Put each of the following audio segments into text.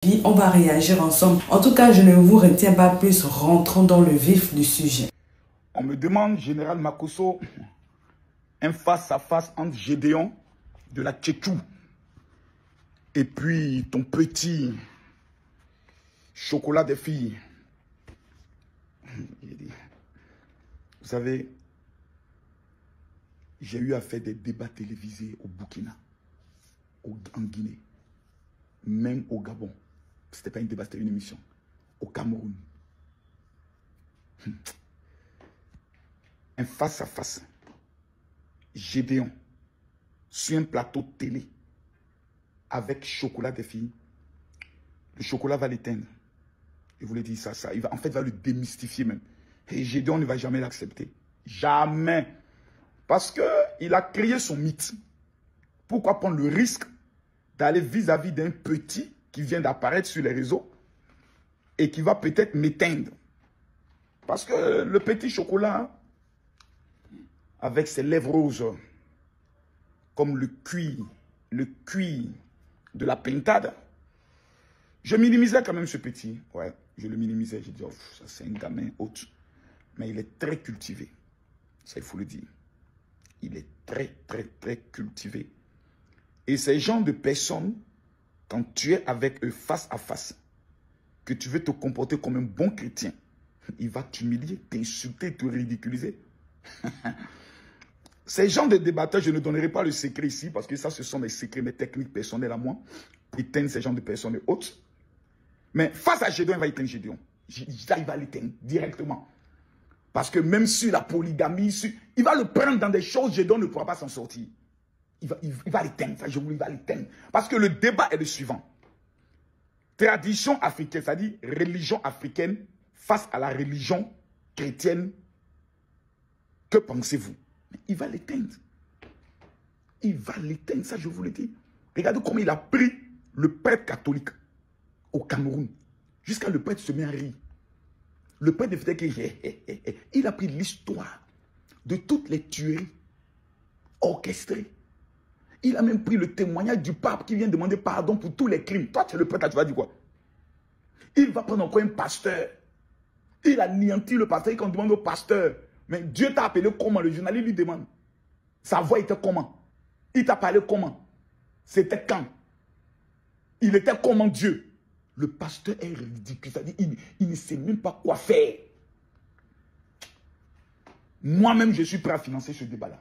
Puis on va réagir ensemble. En tout cas, je ne vous retiens pas plus. Rentrons dans le vif du sujet. On me demande, Général Makosso, un face-à-face entre Gédéon de la Tchétchou et puis ton petit chocolat des filles. Vous savez, j'ai eu à faire des débats télévisés au Burkina, en Guinée, même au Gabon. C'était pas un débat, c'était une émission. Au Cameroun. Un face-à-face. Gédéon, sur un plateau télé, avec chocolat des filles. Le chocolat va l'éteindre. Je vous l'ai dit, ça. Il va, en fait, va le démystifier même. Et Gédéon ne va jamais l'accepter. Jamais. Parce qu'il a créé son mythe. Pourquoi prendre le risque d'aller vis-à-vis d'un petit qui vient d'apparaître sur les réseaux et qui va peut-être m'éteindre? Parce que le petit chocolat, avec ses lèvres roses, comme le cuir de la pintade, je minimisais quand même ce petit. Ouais, je le minimisais. Je dis, oh, ça c'est un gamin haute. Mais il est très cultivé. Ça, il faut le dire. Il est très, très, très cultivé. Et ces gens de personnes, quand tu es avec eux face à face, que tu veux te comporter comme un bon chrétien, il va t'humilier, t'insulter, te ridiculiser. Ces gens de débatteurs, je ne donnerai pas le secret ici, parce que ça, ce sont des secrets, mes techniques personnelles à moi. Éteindre ces gens de personnes et autres. Mais face à Gédéon, il va éteindre Gédéon. Il va l'éteindre directement. Parce que même sur la polygamie, il va le prendre dans des choses, Gédéon ne pourra pas s'en sortir. Il va l'éteindre, ça, il va l'éteindre. Parce que le débat est le suivant. Tradition africaine, c'est-à-dire religion africaine face à la religion chrétienne. Que pensez-vous? Il va l'éteindre. Il va l'éteindre, ça je vous le dis. Regardez comment il a pris le prêtre catholique au Cameroun. Jusqu'à le prêtre se met à rire. Le prêtre faisait que il a pris l'histoire de toutes les tueries orchestrées. Il a même pris le témoignage du pape qui vient demander pardon pour tous les crimes. Toi, tu es le prêtre, là, tu vas dire quoi? Il va prendre encore un pasteur. Il a anéanti le pasteur. Il demande au pasteur, mais Dieu t'a appelé comment? Le journaliste lui demande. Sa voix était comment? Il t'a parlé comment? C'était quand? Il était comment Dieu? Le pasteur est ridicule. C'est-à-dire, il ne sait même pas quoi faire. Moi-même, je suis prêt à financer ce débat-là.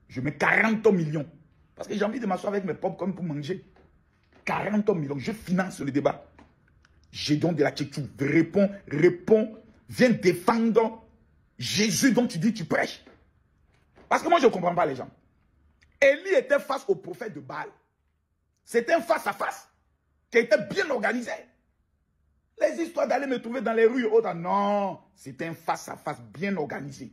Je mets 40 millions. Parce que j'ai envie de m'asseoir avec mes propres comme pour manger. 40 millions. Je finance le débat. Gédéon de la Tchétchou. Réponds. Viens défendre Jésus dont tu dis tu prêches. Parce que moi, je ne comprends pas les gens. Élie était face au prophète de Baal. C'était un face-à-face qui était bien organisé. Les histoires d'aller me trouver dans les rues et autres, non. C'était un face-à-face bien organisé.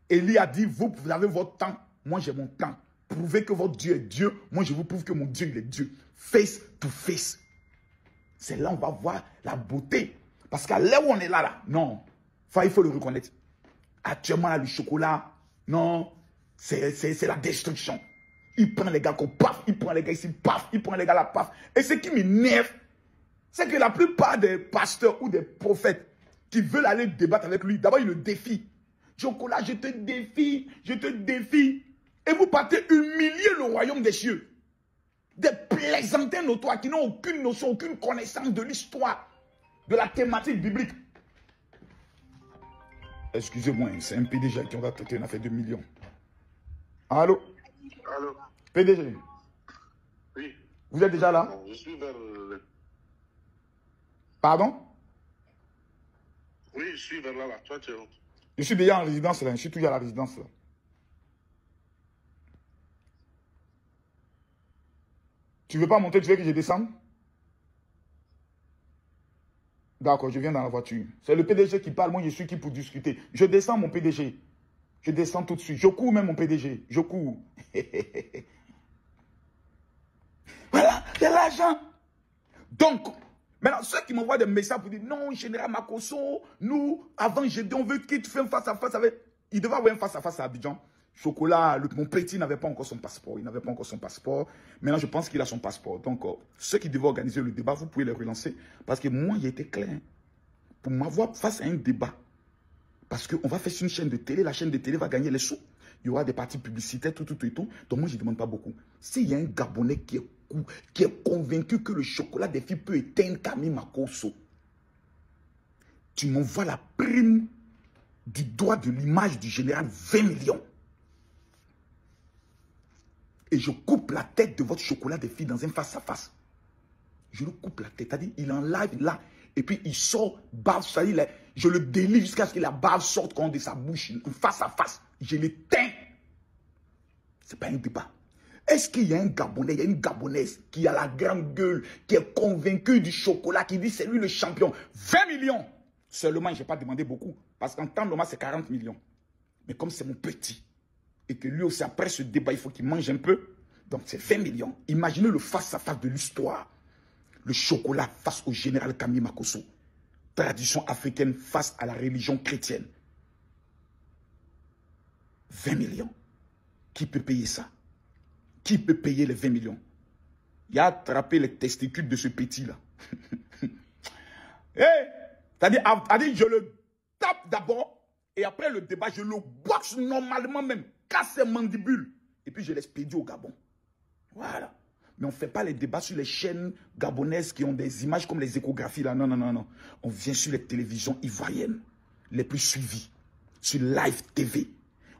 Élie a dit, vous avez votre temps, moi j'ai mon temps. Prouvez que votre Dieu est Dieu, moi je vous prouve que mon Dieu il est Dieu. Face to face. C'est là où on va voir la beauté. Parce qu'à l'heure où on est là, non. Enfin, il faut le reconnaître. Actuellement, là, le chocolat, non, c'est la destruction. Il prend les gars comme paf, il prend les gars ici, paf, il prend les gars là, paf. Et ce qui m'énerve, c'est que la plupart des pasteurs ou des prophètes qui veulent aller débattre avec lui, d'abord, ils le défient. Chocolat, je te défie, je te défie. Et vous partez humilier le royaume des cieux. Des plaisantins notoires qui n'ont aucune notion, aucune connaissance de l'histoire, de la thématique biblique. Excusez-moi, c'est un PDG qui on va traiter une affaire de millions. Allô? Allô? PDG? Oui. Vous êtes déjà là? Non, je suis vers... Pardon? Oui, je suis vers là. Toi, tu es où? Je suis déjà en résidence là, je suis toujours à la résidence là. Tu veux pas monter, tu veux que je descende? D'accord, je viens dans la voiture. C'est le PDG qui parle, moi je suis qui pour discuter. Je descends mon PDG. Je descends tout de suite. Je cours même mon PDG. Je cours. Voilà, il y a l'argent. Donc, maintenant, ceux qui m'envoient des messages pour dire non, Général Makosso, nous, avant Gédéon, on veut qu'il te fasse un face-à-face avec. Il devait avoir un face-à-face à Abidjan. Chocolat, mon petit n'avait pas encore son passeport. Il n'avait pas encore son passeport. Maintenant, je pense qu'il a son passeport. Donc, ceux qui devaient organiser le débat, vous pouvez les relancer. Parce que moi, il était clair. Pour m'avoir face à un débat. Parce qu'on va faire sur une chaîne de télé. La chaîne de télé va gagner les sous. Il y aura des parties publicitaires, tout. Donc, moi, je ne demande pas beaucoup. S'il y a un Gabonais qui est convaincu que le chocolat des filles peut éteindre Camille Makosso, tu m'envoies la prime du doigt de l'image du général 20 millions. Et je coupe la tête de votre chocolat des filles dans un face-à-face. Je le coupe la tête. C'est-à-dire, il en live là. Et puis, il sort, bave, ça y est, je le délivre jusqu'à ce que la bave sorte de sa bouche, face-à-face. Je l'éteins. Ce n'est pas un débat. Est-ce qu'il y a un Gabonais, il y a une Gabonaise qui a la grande gueule, qui est convaincue du chocolat, qui dit c'est lui le champion. 20 millions. Seulement, je n'ai pas demandé beaucoup. Parce qu'en temps normal, c'est 40 millions. Mais comme c'est mon petit, et que lui aussi, après ce débat, il faut qu'il mange un peu. Donc, c'est 20 millions. Imaginez le face-à-face de l'histoire. Le chocolat face au général Camille Makosso. Tradition africaine face à la religion chrétienne. 20 millions. Qui peut payer ça? Qui peut payer les 20 millions? Il a attrapé les testicules de ce petit-là. C'est-à-dire, je le tape d'abord, et après le débat, je le boxe normalement même. Casse ses mandibules. Et puis je l'expédie au Gabon. Voilà. Mais on ne fait pas les débats sur les chaînes gabonaises qui ont des images comme les échographies là. Non. On vient sur les télévisions ivoiriennes, les plus suivies. Sur Live TV.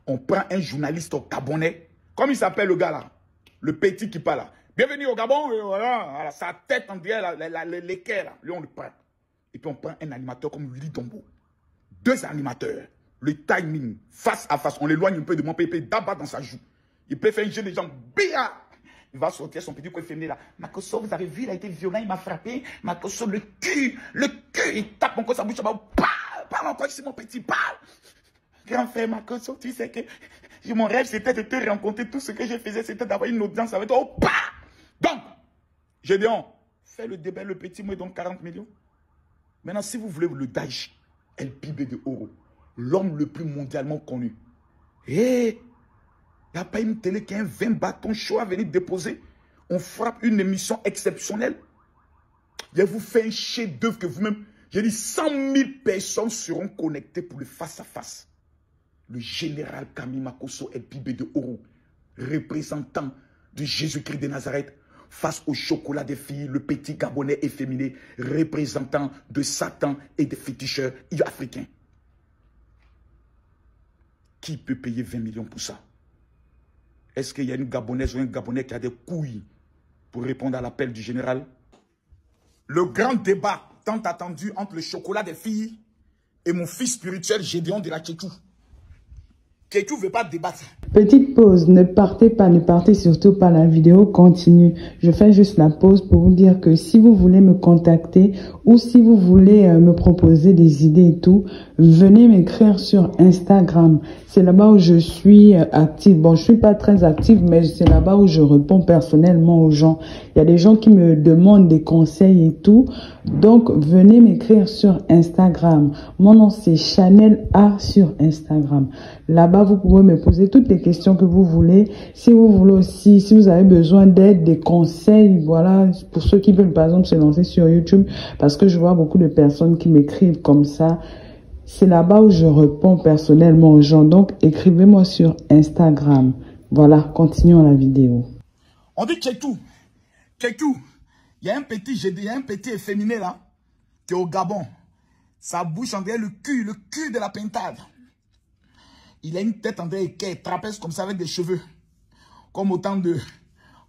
On prend un journaliste gabonais. Comme il s'appelle le gars là. Le petit qui parle là. Bienvenue au Gabon. Et voilà, sa tête en derrière l'équerre là. Lui on le prend. Et puis on prend un animateur comme Willy Dombo. 2 animateurs. Le timing, face à face, on l'éloigne un peu de mon pépé, d'abord dans sa joue. Il peut faire un jeu de jambes, bia. Il va sortir son petit coin féminin là. Makosso, vous avez vu, il a été violent, il m'a frappé. Makosso, le cul, il tape encore sa bouche. Parle encore ici, mon petit, parle. Grand frère Makosso, tu sais que mon rêve, c'était de te rencontrer. Tout ce que je faisais, c'était d'avoir une audience avec toi. Donc, Gédéon, fais le débat, le petit, moi, donc 40 millions. Maintenant, si vous voulez le Daesh, El Pibe de Oro, l'homme le plus mondialement connu. Il n'y a pas une télé qui a un 20 bâtons chaud à venir déposer. On frappe une émission exceptionnelle. Je vous fais un chef-d'œuvre que vous-même... J'ai dit 100 000 personnes seront connectées pour le face-à-face. Le général Camille Makosso El Pibe de Oro, représentant de Jésus-Christ de Nazareth, face au chocolat des filles, le petit Gabonais efféminé, représentant de Satan et des féticheurs africains. Qui peut payer 20 millions pour ça? Est-ce qu'il y a une Gabonaise ou un Gabonais qui a des couilles pour répondre à l'appel du général? Le grand débat tant attendu entre le chocolat des filles et mon fils spirituel Gédéon de la Tchékou. Tchékou ne veut pas débattre. Petite pause, ne partez surtout pas, la vidéo continue. Je fais juste la pause pour vous dire que si vous voulez me contacter ou si vous voulez me proposer des idées et tout, venez m'écrire sur Instagram. C'est là-bas où je suis active. Bon, je suis pas très active, mais c'est là-bas où je réponds personnellement aux gens. Il y a des gens qui me demandent des conseils et tout. Donc, venez m'écrire sur Instagram. Mon nom, c'est Chanel A sur Instagram. Là-bas, vous pouvez me poser toutes les questions que vous voulez. Si vous voulez aussi, si vous avez besoin d'aide, des conseils, voilà, pour ceux qui veulent par exemple se lancer sur YouTube, parce que je vois beaucoup de personnes qui m'écrivent comme ça. C'est là-bas où je réponds personnellement aux gens. Donc, écrivez-moi sur Instagram. Voilà, continuons la vidéo. On dit Tchékou. Tchékou, il y a un petit efféminé là, qui est au Gabon. Sa bouche en derrière le cul de la pintade. Il a une tête en derrière qui est trapèze comme ça avec des cheveux. Comme autant de...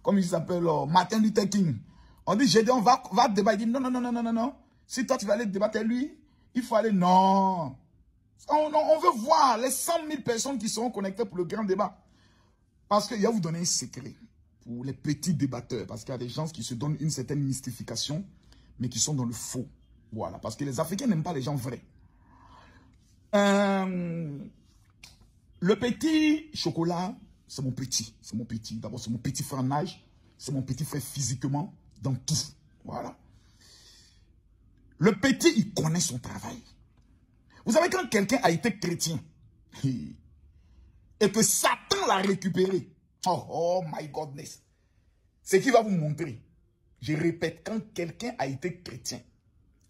Comme il s'appelle Martin Luther King. On dit, Gédéon, va débattre. Il dit, non. Si toi tu vas aller débattre avec lui, il faut aller... Non. On veut voir les 100 000 personnes qui seront connectées pour le grand débat. Parce qu'il va vous donner un secret pour les petits débatteurs. Parce qu'il y a des gens qui se donnent une certaine mystification, mais qui sont dans le faux. Voilà. Parce que les Africains n'aiment pas les gens vrais. Le petit chocolat, c'est mon petit. C'est mon petit. D'abord, c'est mon petit frère en âge. C'est mon petit frère physiquement. Dans tout. Voilà. Le petit, il connaît son travail. Vous savez, quand quelqu'un a été chrétien, et que Satan sans la récupérer, oh my godness, ce qui va vous montrer, je répète, quand quelqu'un a été chrétien,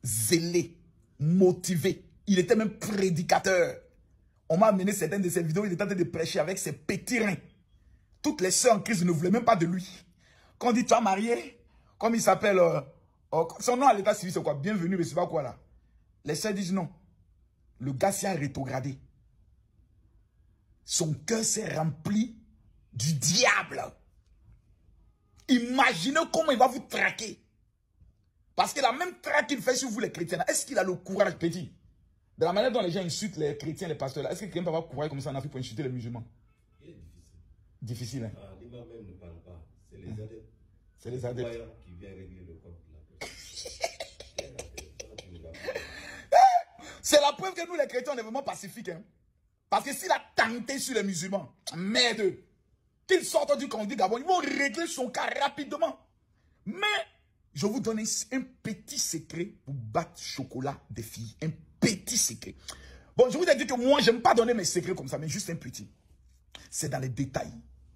zélé, motivé, il était même prédicateur. On m'a amené certaines de ses vidéos, il était en train de prêcher avec ses petits reins. Toutes les sœurs en Christ ne voulaient même pas de lui. Quand on dit tu as marié, comme il s'appelle, son nom à l'état civil c'est quoi? Bienvenue, mais c'est pas quoi là? Les sœurs disent non. Le gars s'est rétrogradé. Son cœur s'est rempli du diable. Imaginez comment il va vous traquer. Parce que la même traque qu'il fait sur vous les chrétiens, est-ce qu'il a le courage, petit? De la manière dont les gens insultent les chrétiens, les pasteurs, est-ce que quelqu'un peut avoir courage comme ça en Afrique pour insulter les musulmans? Difficile, hein? L'imam même ne parle pas. C'est les adeptes. C'est les adeptes qui viennent régler le compte. C'est la preuve que nous, les chrétiens, on est vraiment pacifiques. Hein? Parce que s'il a tenté sur les musulmans, merde, qu'ils sortent du camp du Gabon, ils vont régler son cas rapidement. Mais, je vous donne un petit secret pour battre chocolat des filles. Un petit secret. Bon, je vous ai dit que moi, je n'aime pas donner mes secrets comme ça, mais juste un petit. C'est dans les détails.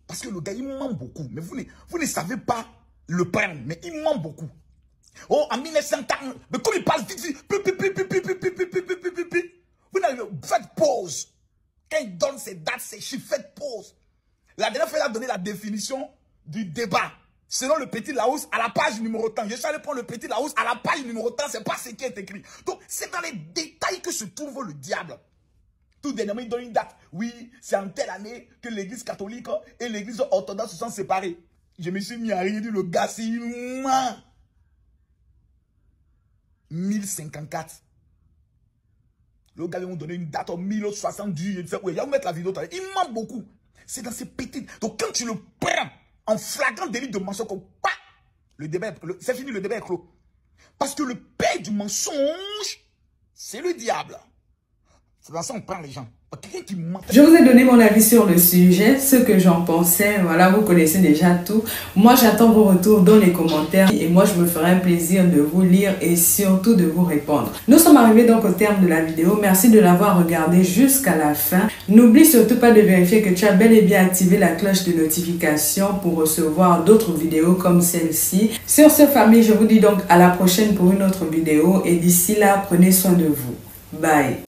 Parce que le gars, il ment beaucoup. Mais vous ne savez pas le prendre, mais il ment beaucoup. Oh, en 1940, mais comme il parle vite, vous faites pause. Quand il donne ses dates, ses chiffres, faites pause. La dernière fois, il a donné la définition du débat. Selon le petit Larousse, à la page numéro 30. Je suis allé prendre le petit Larousse à la page numéro 30, c'est pas ce qui est écrit. Donc, c'est dans les détails que se trouve le diable. Tout dernièrement, il donne une date. Oui, c'est en telle année que l'église catholique et l'église orthodoxe se sont séparées. Je me suis mis à rire, le gars, c'est humain. 1054. Le gars, ils m'ont donné une date en 1070. Il va mettre la vidéo. Il ment beaucoup. C'est dans ces petites. Donc, quand tu le prends en flagrant délit de mensonge, le débat, c'est fini, le débat est clos. Parce que le père du mensonge, c'est le diable. C'est dans ça qu'on prend les gens. Je vous ai donné mon avis sur le sujet, ce que j'en pensais. Voilà, vous connaissez déjà tout. Moi, j'attends vos retours dans les commentaires et moi, je me ferai un plaisir de vous lire et surtout de vous répondre. Nous sommes arrivés donc au terme de la vidéo. Merci de l'avoir regardé jusqu'à la fin. N'oublie surtout pas de vérifier que tu as bel et bien activé la cloche de notification pour recevoir d'autres vidéos comme celle-ci. Sur ce, famille, je vous dis donc à la prochaine pour une autre vidéo et d'ici là, prenez soin de vous. Bye.